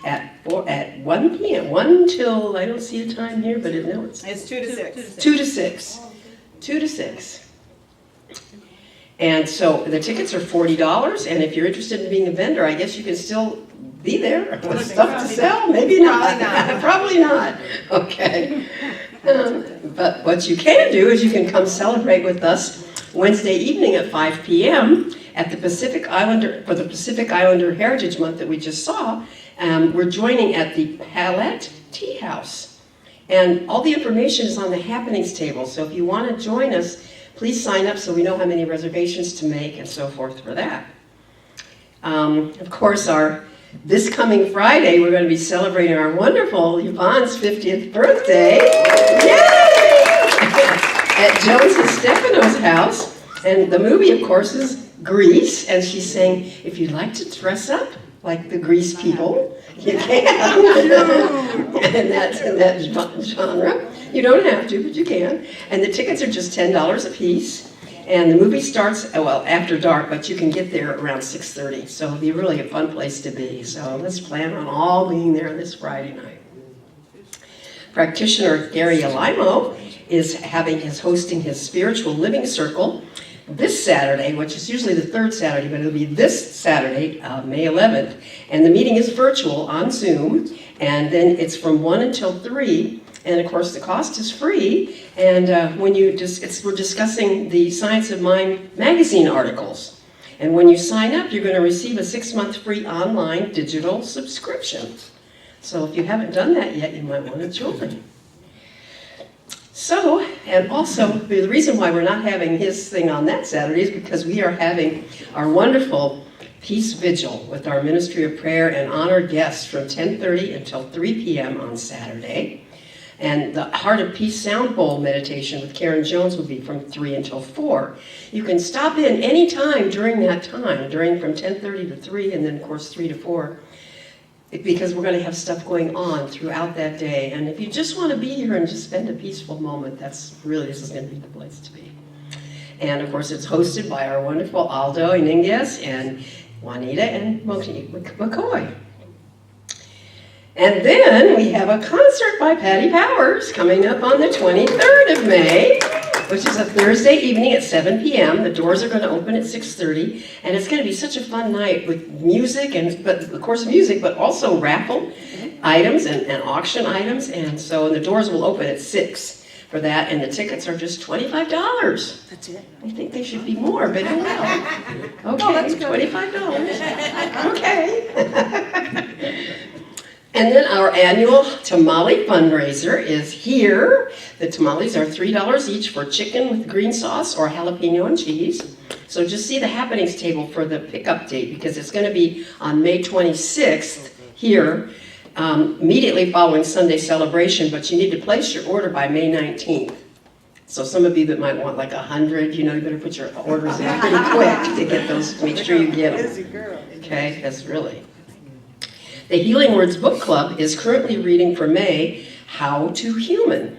at 1 p.m. 1 till, I don't see a time here, but no, it's 2 to 6. 2 to 6. 2 to 6. And so the tickets are $40, and if you're interested in being a vendor, I guess you can still be there with stuff to sell. Maybe not. Probably not. Okay. But what you can do is you can come celebrate with us Wednesday evening at 5 p.m. at the Pacific Islander, for the Pacific Islander Heritage Month that we just saw. We're joining at the Palette Tea House. And all the information is on the happenings table. So if you want to join us, please sign up so we know how many reservations to make and so forth for that. Of course, this coming Friday, we're going to be celebrating our wonderful Yvonne's 50th birthday. Yay! At Jones and Stefano's house. And the movie, of course, is Grease. And she's saying, if you'd like to dress up like the Grease people, you can. And that's in that genre. You don't have to, but you can. And the tickets are just $10 a piece. And the movie starts, well, after dark, but you can get there around 6:30. So it'll be really a fun place to be. So let's plan on all being there this Friday night. Practitioner Gary Alimo is hosting his spiritual living circle this Saturday, which is usually the third Saturday, but it'll be this Saturday, May 11th. And the meeting is virtual on Zoom, and then it's from 1 until 3. And of course, the cost is free. And we're discussing the Science of Mind magazine articles. And when you sign up, you're going to receive a 6-month free online digital subscription. So if you haven't done that yet, you might want to join. So, and also, the reason why we're not having his thing on that Saturday is because we are having our wonderful Peace Vigil with our Ministry of Prayer and honored guests from 10:30 until 3 p.m. on Saturday. And the Heart of Peace Sound Bowl meditation with Karen Jones will be from 3 until 4. You can stop in any time during that time, during from 10:30 to 3, and then of course 3 to 4, because we're going to have stuff going on throughout that day. And if you just want to be here and just spend a peaceful moment, this is going to be the place to be. And of course, it's hosted by our wonderful Aldo Iniguez and Juanita and McCoy. And then we have a concert by Patty Powers coming up on the 23rd of May, which is a Thursday evening at 7 p.m. The doors are going to open at 6:30, and it's going to be such a fun night with music, but of course music, but also raffle items and auction items, and so the doors will open at 6 for that, and the tickets are just $25. That's it. I think they should be more, but oh well. Okay, that's good. $25. Okay. And then our annual tamale fundraiser is here. The tamales are $3 each for chicken with green sauce or jalapeno and cheese. So just see the happenings table for the pickup date, because it's going to be on May 26th here, immediately following Sunday celebration, but you need to place your order by May 19th. So some of you that might want like 100, you better put your orders in pretty quick to get those, make sure you get them. Okay, that's really. The Healing Words Book Club is currently reading for May, How to Human.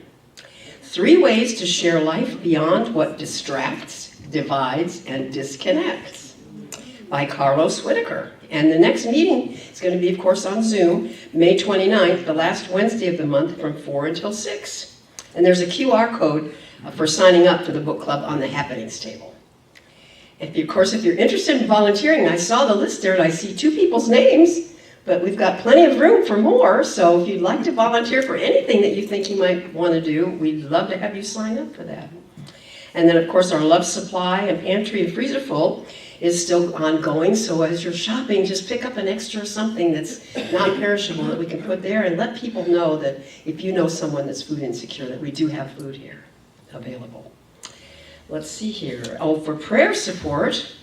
3 ways to share life beyond what distracts, divides, and disconnects, by Carlos Whitaker. And the next meeting is going to be, of course, on Zoom, May 29th, the last Wednesday of the month from 4 until 6. And there's a QR code for signing up for the book club on the happenings table. If you're interested in volunteering, I saw the list there and I see 2 people's names. But we've got plenty of room for more, so if you'd like to volunteer for anything that you think you might want to do, we'd love to have you sign up for that. And then, of course, our Love Supply and Pantry and Freezer Full is still ongoing, so as you're shopping, just pick up an extra something that's non-perishable that we can put there, and let people know that if you know someone that's food insecure, that we do have food here available. Let's see here. Oh, for prayer support,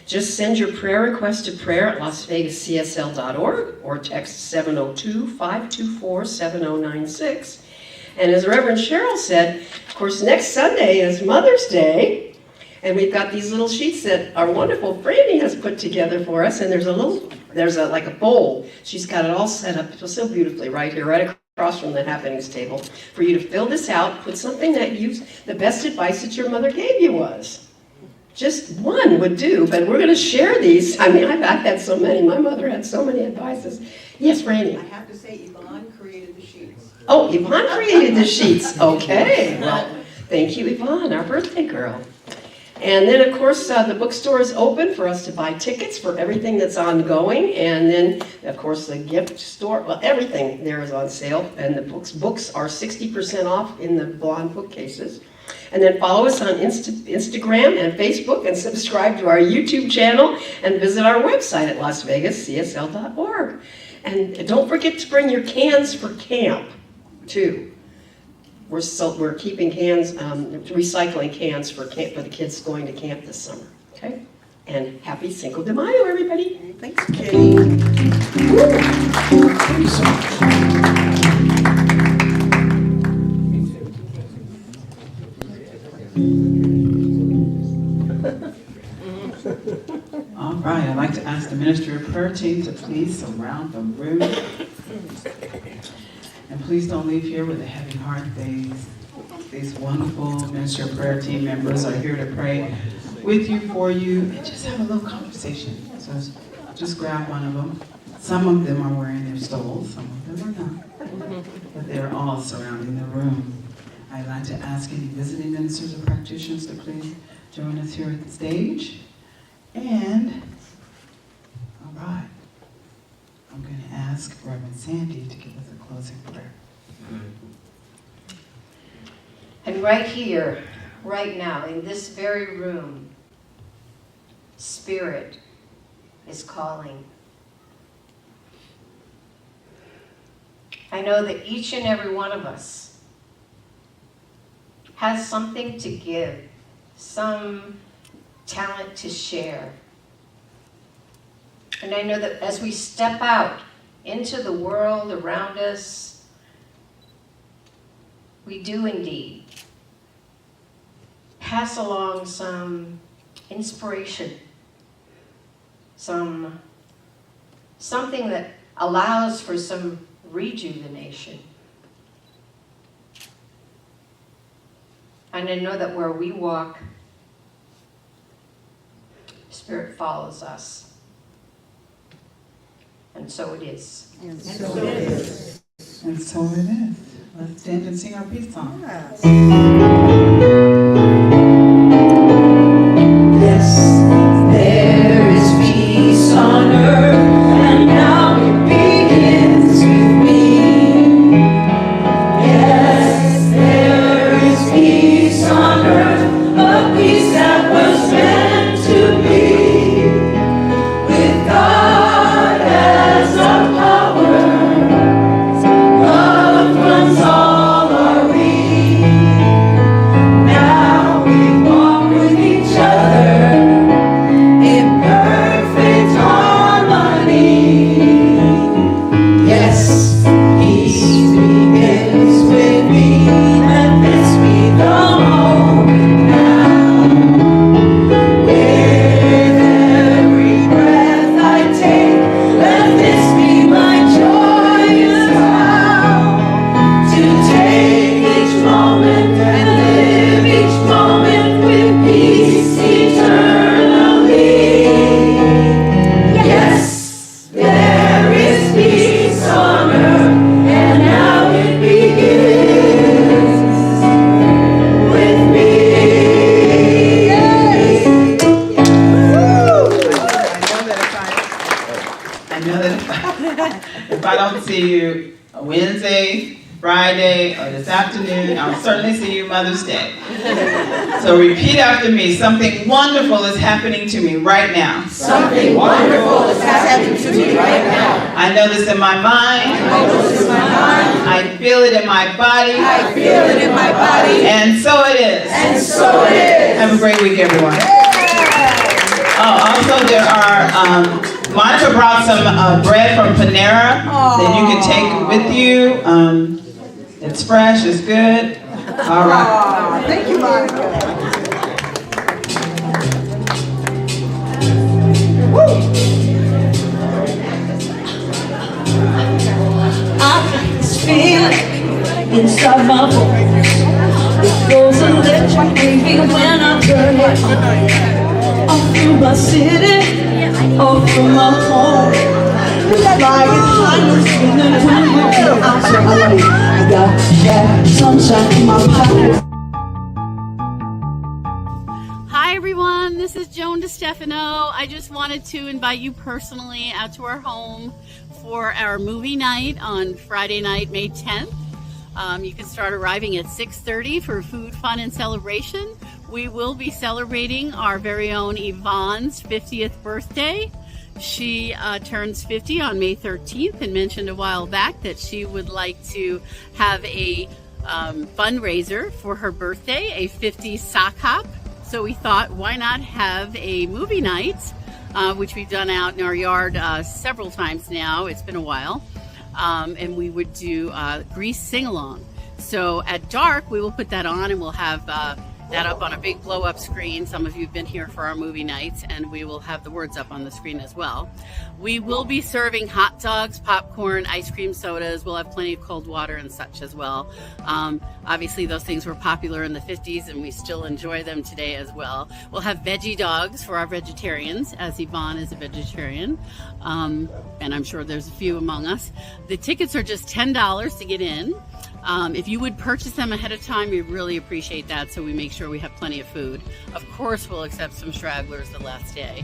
just send your prayer request to prayer@LasVegasCSL.org or text 702-524-7096. And as Reverend Cheryl said, of course, next Sunday is Mother's Day, and we've got these little sheets that our wonderful Franny has put together for us, and there's like a bowl. She's got it all set up so beautifully right here, right across from the happenings table, for you to fill this out, put something that the best advice that your mother gave you was. Just one would do, but we're going to share these. I mean, I've had so many. My mother had so many advices. Yes, Franny? I have to say, Yvonne created the sheets. Oh, Yvonne created the sheets. Okay. Well, thank you, Yvonne, our birthday girl. And then, of course, the bookstore is open for us to buy tickets for everything that's ongoing. And then, of course, the gift store, well, everything there is on sale. And the books are 60% off in the blonde bookcases. And then follow us on Instagram and Facebook, and subscribe to our YouTube channel, and visit our website at LasVegasCSL.org. And don't forget to bring your cans for camp, too. We're keeping cans, recycling cans for the kids going to camp this summer. Okay? And happy Cinco de Mayo, everybody. Thanks, Kitty. Thank you so much. All right, I'd like to ask the Ministry of Prayer team to please surround the room. And please don't leave here with a heavy heart. These wonderful Ministry of Prayer team members are here to pray with you, for you, and just have a little conversation. So just grab one of them. Some of them are wearing their stoles, some of them are not. But they're all surrounding the room. I'd like to ask any visiting ministers or practitioners to please join us here at the stage. And, all right, I'm going to ask Reverend Sandy to give us a closing prayer. And right here, right now, in this very room, Spirit is calling. I know that each and every one of us has something to give, some talent to share. And I know that as we step out into the world around us, we do indeed pass along some inspiration, something that allows for some rejuvenation. And I know that where we walk, Spirit follows us. And so it is. And so it is. And so it is. Let's stand and sing our peace song. Yes, there is peace on earth, and now it begins with me. Yes, there is peace on earth, a peace that was meant to be. With God as our power, love runs all our being. Now we walk with each other in perfect harmony. Yes, peace begins with me. Let this be the moment now. With every breath I take, let this be my joyous vow. To take each moment and live each moment with peace eternally. Yes, there is peace on earth, and now it begins with me. I know that if I don't see you Wednesday, Friday, or this afternoon, I'll certainly see you Mother's Day. So repeat after me. Something wonderful is happening to me right now. Something wonderful is happening to me right now. I know this in my mind. I know this in my mind. I feel it in my body. I feel it in my body. And so it is. And so it is. Have a great week, everyone. Oh, also there are, Monica brought some bread from Panera that you can take with you. It's fresh, it's good. All right. Thank you, Monica. I got this feeling inside my bones. It goes electric wavy when I turn it on. All through my city, all through my home. It's like it's high and swinging when we're outside. I got that sunshine in my pocket. Hi everyone, this is Joan DeStefano. I just wanted to invite you personally out to our home for our movie night on Friday night, May 10th. You can start arriving at 6:30 for food, fun, and celebration. We will be celebrating our very own Yvonne's 50th birthday. She turns 50 on May 13th and mentioned a while back that she would like to have a fundraiser for her birthday, a 50 sock hop. So we thought, why not have a movie night, which we've done out in our yard several times now. It's been a while. And we would do Grease sing-along. So at dark, we will put that on and we'll have that up on a big blow-up screen. Some of you have been here for our movie nights, and we will have the words up on the screen as well. We will be serving hot dogs, popcorn, ice cream, sodas. We'll have plenty of cold water and such as well. Obviously, those things were popular in the 50s, and we still enjoy them today as well. We'll have veggie dogs for our vegetarians, as Yvonne is a vegetarian, and I'm sure there's a few among us. The tickets are just $10 to get in. If you would purchase them ahead of time, we really appreciate that, so we make sure we have plenty of food. Of course, we'll accept some stragglers the last day,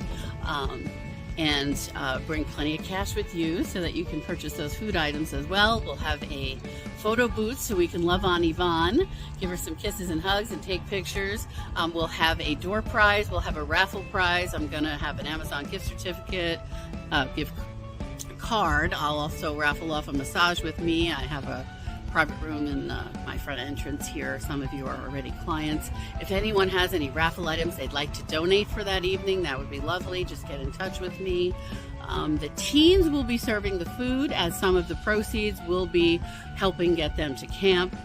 and bring plenty of cash with you so that you can purchase those food items as well. We'll have a photo booth so we can love on Yvonne, give her some kisses and hugs and take pictures. We'll have a door prize, we'll have a raffle prize. I'm gonna have an Amazon gift certificate, gift card, I'll also raffle off a massage with me. I have a private room in my front entrance here. Some of you are already clients. If anyone has any raffle items they'd like to donate for that evening, that would be lovely. Just get in touch with me. The teens will be serving the food, as some of the proceeds will be helping get them to camp.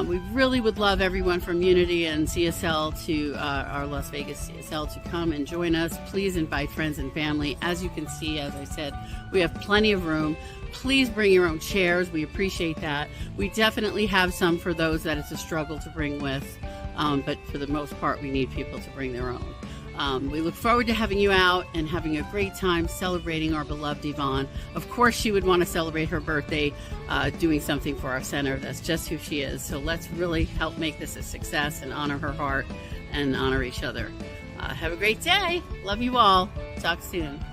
We really would love everyone from Unity and CSL to our Las Vegas CSL to come and join us. Please invite friends and family. As you can see, as I said, we have plenty of room. Please bring your own chairs. We appreciate that. We definitely have some for those that it's a struggle to bring with, but for the most part, we need people to bring their own. We look forward to having you out and having a great time celebrating our beloved Yvonne. Of course, she would want to celebrate her birthday doing something for our center. That's just who she is. So let's really help make this a success and honor her heart and honor each other. Have a great day. Love you all. Talk soon.